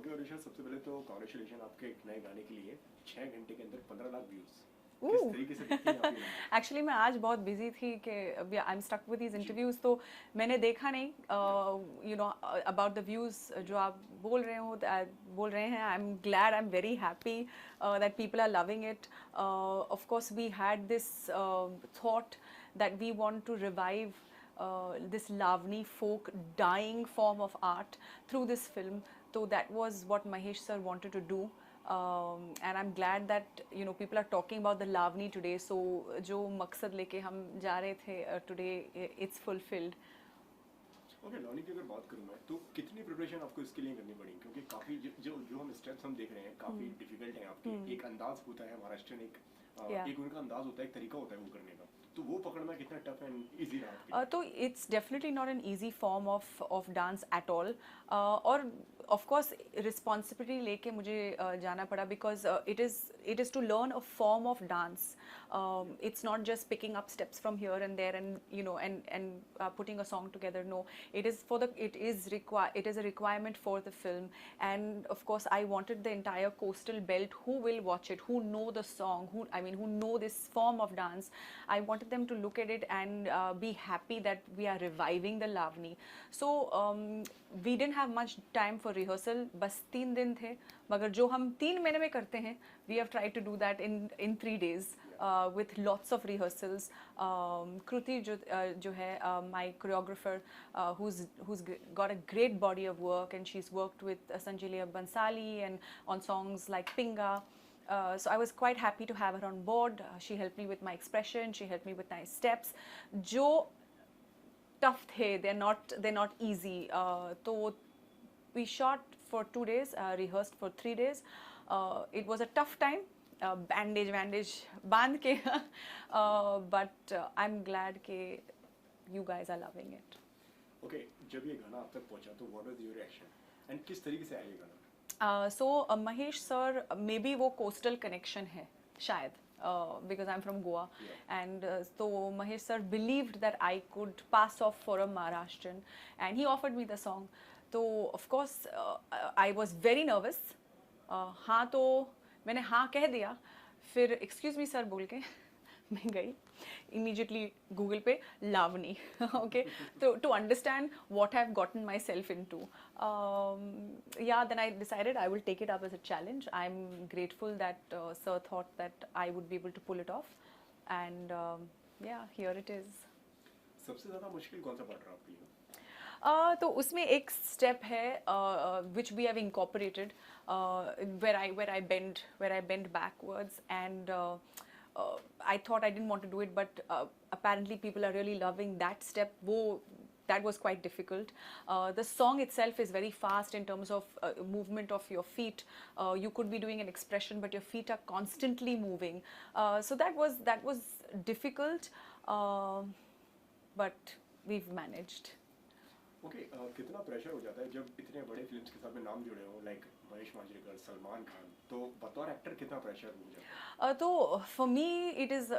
Okay और ऋषभ सबसे पहले तो कॉन्ग्रेचुलेशन आपके एक नए गाने के लिए 6 घंटे के अंदर 15 लाख व्यूज किस तरीके से दिखते हैं आपके नंबर एक्चुअली मैं आज बहुत बिजी थी कि I am stuck with these G interviews, तो मैंने देखा नहीं you know about the views जो आप बोल रहे हो, बोल रहे हैं. I am glad, I am very happy that people are loving it. Of course we had this thought that we want to revive this Lavani folk dying form of art through this film. So that was what Mahesh sir wanted to do. And I'm glad that people are talking about the Lavani today. So जो मकसद लेके हम जा रहे थे today, it's fulfilled. Okay लॉनी की अगर बात करूं मैं तो कितनी प्रिपरेशन आपको इसके लिए करनी पड़ी क्योंकि काफी जो हम स्टेप्स हम देख रहे हैं काफी डिफिकल्ट हैं आपके एक अंदाज होता है महाराष्ट्रियन Yeah. एक उनका अंदाज होता है एक तरीका होता है वो करने का तो वो पकड़ना कितना टफ एंड इजी रहा आपके लिए तो it's definitely not an easy form of dance at all. और of course responsibility लेके मुझे जाना पड़ा because it is to learn a form of dance. It's not just picking up steps from here and there and putting a song together. No, it is a requirement for the film. And of course I wanted the entire coastal belt who will watch it, who know the song, who know this form of dance. I wanted them to look at it and be happy that we are reviving the Lavani. So we didn't have much time for rehearsal. बस 3 दिन थे, मगर जो हम 3 महीने में करते हैं, we have tried to do that in 3 days with lots of rehearsals. Kruti जो है my choreographer, who's got a great body of work, and she's worked with Sanjay Leah Bansali and on songs like Pinga. So I was quite happy to have her on board. She helped me with my expression. She helped me with my steps. जो tough थे, they're not easy. तो we shot for 2 days, rehearsed for 3 days. It was a tough time. Bandage बांध के but I'm glad कि you guys are loving it. Okay जब ये गाना आप तक पहुंचा तो what was your reaction and किस तरीके से आया ये गाना So Mahesh sir, maybe वो coastal connection है शायद, because I'm from Goa. Yeah. And so Mahesh sir believed that I could pass off for a Maharashtrian, and he offered me the song. So of course I was very nervous. हाँ तो मैंने हाँ कह दिया, फिर excuse me sir बोल के मैं गई immediately Google पे Lavani. Okay, so to understand what I've gotten myself into. Yeah, then I decided I will take it up as a challenge. I'm grateful that sir thought that I would be able to pull it off, and yeah, here it is. सबसे ज्यादा मुश्किल कौन सा part रहा आपके लिए तो उसमें एक स्टेप है which we have incorporated, where I bend backwards, and I thought I didn't want to do it, but apparently people are really loving that step. That was quite difficult. The song itself is very fast in terms of movement of your feet. You could be doing an expression, but your feet are constantly moving. So that was difficult, but we've managed. Okay कितना pressure हो जाता है जब इतने बड़े films के साथ में नाम जुड़े हो लाइक महेश मांजरेकर सलमान खान तो बतौर एक्टर कितना प्रेशर हो जाता है So for me it is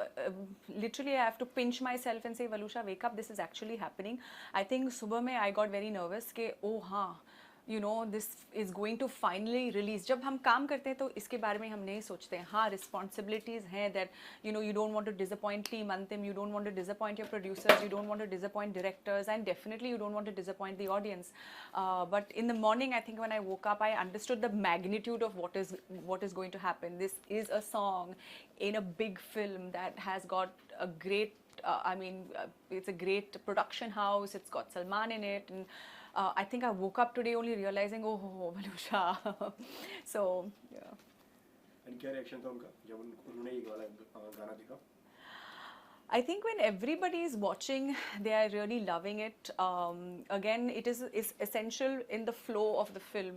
literally I have to pinch myself and say Valusha, wake up, this is actually happening. I think सुबह में I got very nervous कि oh हाँ, this is going to finally release. जब हम काम करते हैं तो इसके बारे में हम नहीं सोचते हैं. हाँ, responsibilities हैं that you don't want to disappoint team Antim, you don't want to disappoint your producers, you don't want to disappoint directors, and definitely you don't want to disappoint the audience. But in the morning, I think when I woke up, I understood the magnitude of what is going to happen. This is a song in a big film that has got a great it's a great production house. It's got Salman in it, and I think I woke up today only realizing, oh, Valusha. So yeah. And क्या reaction था उनका जब उन्होंने ये वाला गाना देखा I think when everybody is watching, they are really loving it. Again, it is essential in the flow of the film.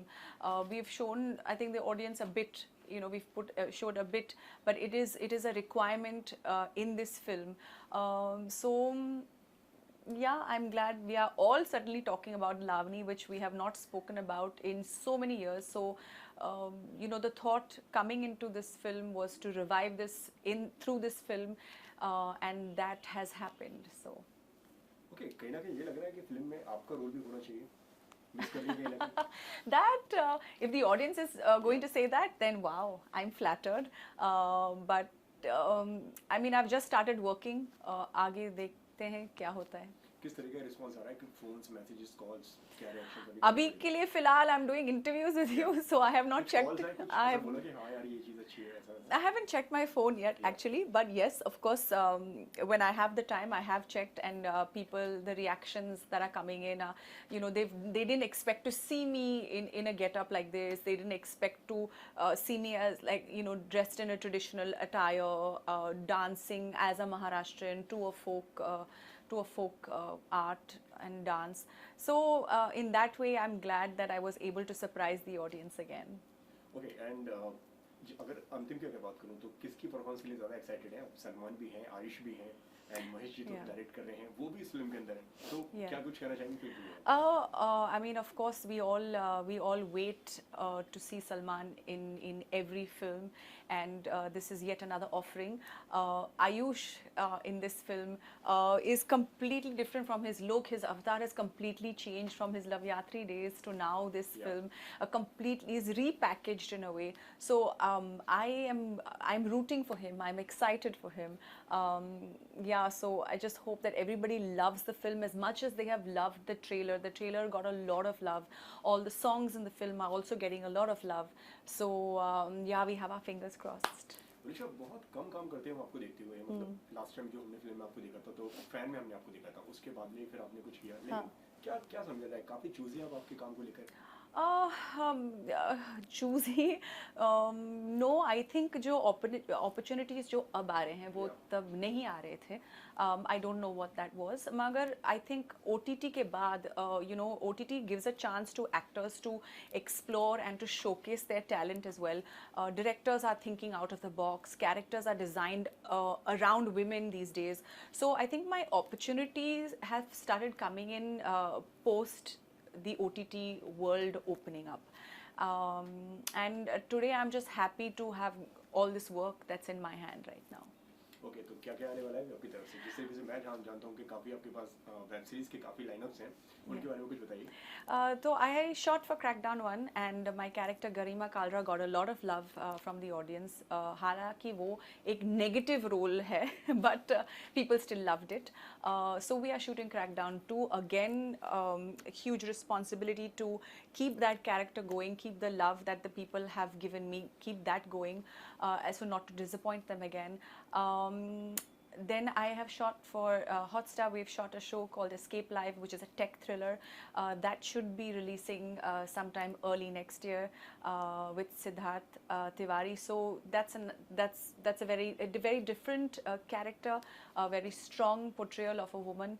We've shown, I think, the audience a bit. We've showed a bit, but it is a requirement in this film. Yeah, I'm glad we are all certainly talking about Lavani, which we have not spoken about in so many years. So, the thought coming into this film was to revive this through this film, and that has happened. So, okay कहीं ना कहीं ये लग रहा है कि film में आपका रोल भी होना चाहिए मिस कर ली कहीं ना कहीं That if the audience is going to say that, then wow, I'm flattered. But I mean, I've just started working. आगे देखते हैं क्या होता है. किस तरह का रिस्पांस आ रहा है कि फोन्स मैसेजेस कॉल्स क्या रिएक्शन अभी के लिए फिलहाल I'm doing interviews with you, so I have not checked. I have बोला कि हाँ यार ये चीज़ अच्छी है ऐसा I haven't checked my phone yet, actually, but yes, of course, when I have the time, I have checked, and people, the reactions that are coming in, they didn't expect to see me in a get-up like this. They didn't expect to see me as dressed in a traditional attire, dancing as a Maharashtrian to a folk art and dance. So in that way, I'm glad that I was able to surprise the audience again. Okay, and अगर अंतिम की अगर बात करूँ तो किसकी performance के लिए ज़्यादा एक्साइटेड हैं? सलमान भी हैं, आयुष भी हैं, एंड महेश जी तो डायरेक्ट कर रहे हैं, वो भी इस फिल्म के अंदर हैं, तो क्या कुछ कहना चाहेंगे फिल्म के लिए? I mean, of course, we all wait to see Salman in every film, and this is yet another offering. Ayush in this film is completely different from his look. His avatar has completely changed from his Love Yatri days to now this film. Completely is repackaged in a way. So I'm rooting for him. I'm excited for him. So I just hope that everybody loves the film as much as they have loved the trailer. The trailer got a lot of love. All the songs in the film are also getting a lot of love. So we have our fingers crossed. Rishabh बहुत कम काम करते हैं हम आपको देखते हुए, मतलब last time जो हमने फिल्म में आपको देखा था तो फैन में हमने आपको देखा था, उसके बाद में फिर आपने कुछ किया, लेकिन क्या क्या समझा जाए, काफी चूजी आप आपके काम को लेकर? choosy, no, I think जो opportunities जो अब आ रहे हैं वो तब नहीं आ रहे थे. I don't know what that was. मगर I think OTT के बाद, OTT gives a chance to actors to explore and to showcase their talent as well. Directors are thinking out of the box. Characters are designed around women these days. So I think my opportunities have started coming in post the OTT world opening up. And today I'm just happy to have all this work that's in my hand right now. Okay, तो क्या क्या आने वाला है आपकी तरफ से? जिससे मैं जानता हूँ कि काफ़ी आपके पास वेब सीरीज के काफ़ी लाइनअप्स हैं, उनके बारे में कुछ बताइए. So I shot for Crackdown 1 and my character Garima Kalra got a lot of love from the audience. हालांकि वो एक negative role है, but people still loved it. So we are shooting Crackdown 2 again. Huge responsibility to keep that character going, keep the love that the people have given me, keep that going, so not to disappoint them again. Then I have shot for Hotstar. We've shot a show called Escape Live, which is a tech thriller that should be releasing sometime early next year with Siddharth Tiwari. So that's a very different character, a very strong portrayal of a woman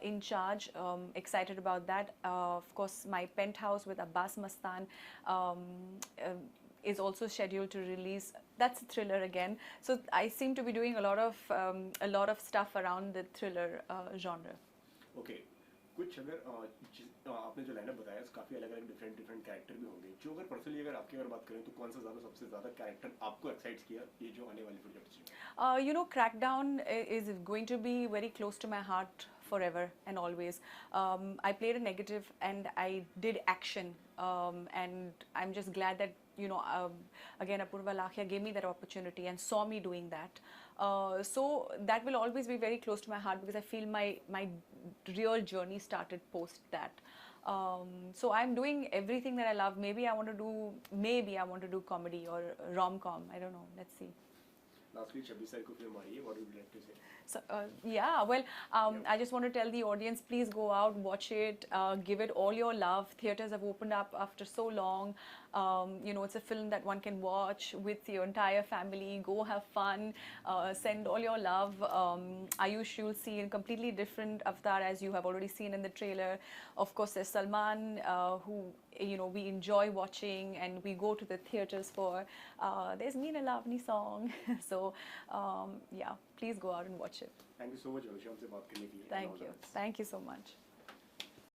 in charge. Excited about that. Of course, my Penthouse with Abbas Mastan is also scheduled to release. That's a thriller again. So I seem to be doing a lot of stuff around the thriller genre. Okay, कुछ अगर आपने जो lineup बताया काफ़ी अलग-अलग different character भी होंगे, जो अगर पर्सनली अगर आपकी अगर बात करें तो कौन सा सबसे ज़्यादा कैरेक्टर आपको एक्साइट किया ये जो आने वाली प्रोजेक्ट्स हैं? Crackdown is going to be very close to my heart forever and always. I played a negative and I did action, and I'm just glad that again Apurva Lakhia gave me that opportunity and saw me doing that. So that will always be very close to my heart because I feel my real journey started post that. So I'm doing everything that I love. Maybe I want to do comedy or rom-com. I don't know. Let's see. Lastly, 26 तारीख को film आ रही है. What would you like to say? So, I just want to tell the audience, please go out, watch it, give it all your love. Theatres have opened up after so long. It's a film that one can watch with your entire family. Go have fun, send all your love. Ayush, you'll see a completely different avatar as you have already seen in the trailer. Of course, there's Salman, who we enjoy watching and we go to the theatres for. There's Meena Lavani song. So, please go out and watch it. Thank you so much, Ayush, हमसे बात करने के लिए. Thank you so much.